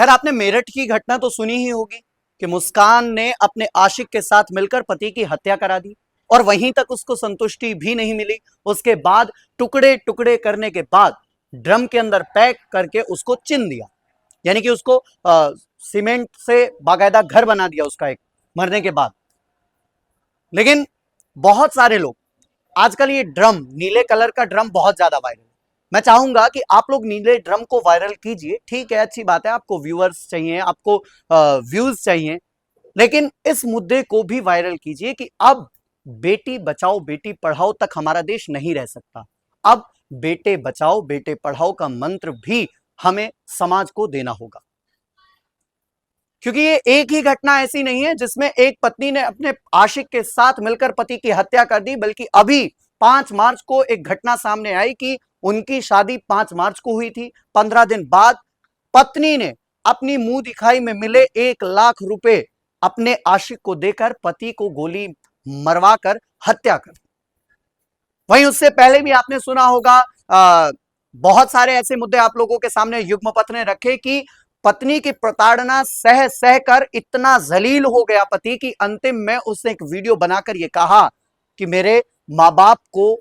खैर, आपने मेरठ की घटना तो सुनी ही होगी कि मुस्कान ने अपने आशिक के साथ मिलकर पति की हत्या करा दी और वहीं तक उसको संतुष्टि भी नहीं मिली। उसके बाद टुकड़े टुकड़े करने के बाद ड्रम के अंदर पैक करके उसको चिन दिया, यानी कि उसको सीमेंट से बाकायदा घर बना दिया उसका एक, मरने के बाद। लेकिन बहुत सारे लोग आजकल ये ड्रम, नीले कलर का ड्रम बहुत ज्यादा वायरल है। मैं चाहूंगा कि आप लोग नीले ड्रम को वायरल कीजिए, ठीक है, अच्छी बात है, आपको व्यूअर्स चाहिए, आपको व्यूज चाहिए, लेकिन इस मुद्दे को भी वायरल कीजिए कि अब बेटी बचाओ बेटी पढ़ाओ तक हमारा देश नहीं रह सकता। अब बेटे बचाओ बेटे पढ़ाओ का मंत्र भी हमें समाज को देना होगा, क्योंकि ये एक ही घटना ऐसी नहीं है जिसमें एक पत्नी ने अपने आशिक के साथ मिलकर पति की हत्या कर दी, बल्कि अभी 5 मार्च को एक घटना सामने आई कि उनकी शादी 5 मार्च को हुई थी। 15 दिन बाद पत्नी ने अपनी मुंह दिखाई में मिले 1 लाख रुपए अपने आशिक को देकर पति को गोली मरवाकर हत्या कर दी। वहीं उससे पहले भी आपने सुना होगा, बहुत सारे ऐसे मुद्दे आप लोगों के सामने युग्मपत्र ने रखे कि पत्नी की प्रताड़ना सह सह कर इतना जलील हो गया पति कि अंतिम में उसने एक वीडियो बनाकर यह कहा कि मेरे मां बाप को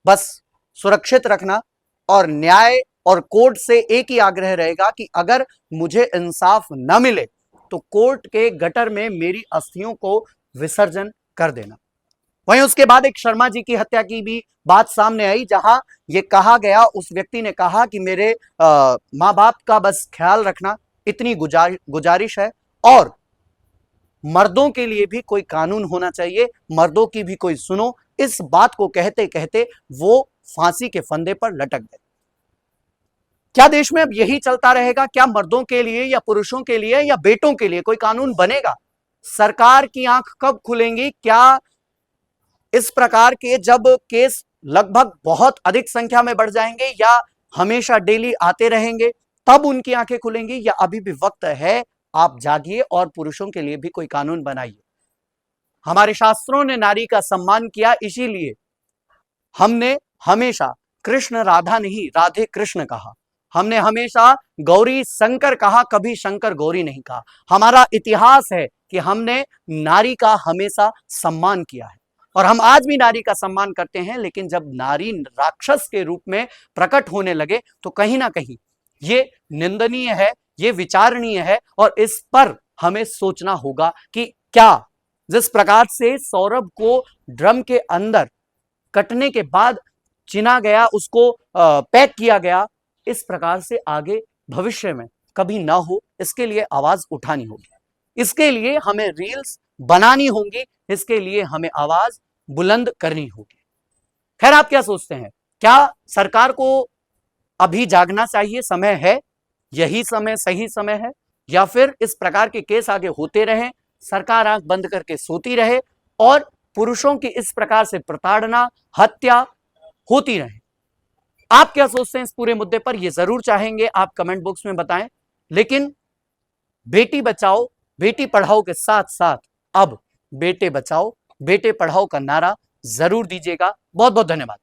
बस सुरक्षित रखना, और न्याय और कोर्ट से एक ही आग्रह रहेगा कि अगर मुझे इंसाफ न मिले तो कोर्ट के गटर में मेरी अस्थियों को विसर्जन कर देना। वहीं उसके बाद एक शर्मा जी की हत्या की भी बात सामने आई, जहां यह कहा गया, उस व्यक्ति ने कहा कि मेरे मां बाप का बस ख्याल रखना, इतनी गुजारिश है। और मर्दों के लिए भी कोई कानून होना चाहिए, मर्दों की भी कोई सुनो। इस बात को कहते कहते वो फांसी के फंदे पर लटक गए। क्या देश में अब यही चलता रहेगा? क्या मर्दों के लिए या पुरुषों के लिए या बेटों के लिए कोई कानून बनेगा? सरकार की आंख कब खुलेंगी? क्या इस प्रकार के जब केस लगभग बहुत अधिक संख्या में बढ़ जाएंगे या हमेशा डेली आते रहेंगे तब उनकी आंखें खुलेंगी, या अभी भी वक्त है? आप जागिए और पुरुषों के लिए भी कोई कानून बनाइए। हमारे शास्त्रों ने नारी का सम्मान किया, इसीलिए हमने हमेशा कृष्ण राधा नहीं, राधे कृष्ण कहा। हमने हमेशा गौरी शंकर कहा, कभी शंकर गौरी नहीं कहा। हमारा इतिहास है कि हमने नारी का हमेशा सम्मान किया है और हम आज भी नारी का सम्मान करते हैं। लेकिन जब नारी राक्षस के रूप में प्रकट होने लगे तो कहीं ना कहीं ये निंदनीय है, ये विचारणीय है, और इस पर हमें सोचना होगा कि क्या जिस प्रकार से सौरभ को ड्रम के अंदर कटने के बाद चिना गया, उसको पैक किया गया, इस प्रकार से आगे भविष्य में कभी ना हो, इसके लिए आवाज उठानी होगी, इसके लिए हमें रील्स बनानी होंगी, इसके लिए हमें आवाज बुलंद करनी होगी। खैर, आप क्या सोचते हैं? क्या सरकार को अभी जागना चाहिए, समय है, यही समय सही समय है, या फिर इस प्रकार के केस आगे होते रहें, सरकार आंख बंद करके सोती रहे और पुरुषों की इस प्रकार से प्रताड़ना, हत्या होती रहे? आप क्या सोचते हैं इस पूरे मुद्दे पर? यह जरूर चाहेंगे आप कमेंट बॉक्स में बताएं। लेकिन बेटी बचाओ बेटी पढ़ाओ के साथ साथ अब बेटे बचाओ बेटे पढ़ाओ का नारा जरूर दीजिएगा। बहुत बहुत धन्यवाद।